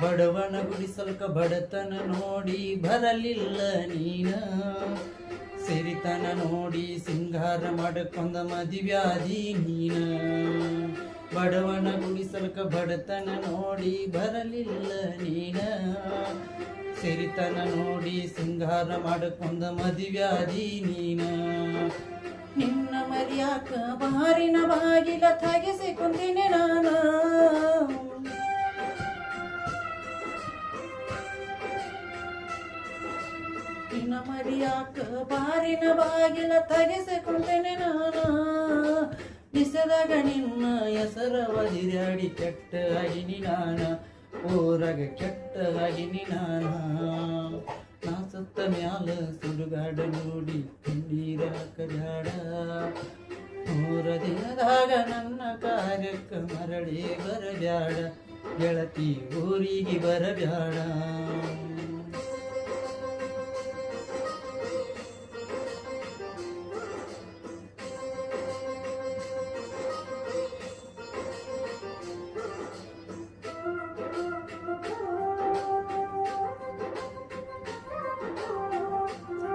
ಬಡವನ ಗುಡಿಸಲ್ಕ ಬಡತನ ನೋಡಿ ಬರಲಿಲ್ಲ ನೀನ, ಸಿರಿತನ ನೋಡಿ ಸಿಂಗಾರ ಮಾಡಕೊಂದ ಮದಿವ್ಯಾದಿ ನೀನ. ಬಡವನ ಗುಡಿಸಲ್ಕ ಬಡತನ ನೋಡಿ ಬರಲಿಲ್ಲ ನೀನ, ಸಿರಿತನ ನೋಡಿ ಸಿಂಗಾರ ಮಾಡಕೊಂದ ಮದಿವ್ಯಾದಿ ನೀನ. ನಿನ್ನ ಮರ್ಯಾಕ ಬಾರಿನ ಬಾಗಿಲ ತಗೆಸಿ ಕುಂತಿನಿ ನಾನ, ನಿನ್ನ ಮರ್ಯಾಕ ಬಾರಿನ ಬಾಗಿಲ ತಗೆಸಿ ಕುಂತಿನಿ ನಾನ. ಬಿಸದಾಗ ನಿನ್ನ ಹೆಸರ ಒದಿರಾಡಿ ಕೆಟ್ಟ ಆಗಿನಿ ನಾನ, ಊರಾಗ ಕೆಟ್ಟ ಆಗಿನಿ ನಾನ. ನಾ ಸತ್ತ ಮ್ಯಾಲ ಸುಡುಗಾಡ ನೋಡಿ ಕಣ್ಣೀರ ಕಡ್ಯಾಡ, ಮೂರ ದಿನದಾಗ ನನ್ನ ಕಾರ್ಯಕ್ಕ ಮರಳಿ ಬರಬ್ಯಾಡ, ಗೆಳತಿ ಊರಿಗೆ ಬರಬ್ಯಾಡ.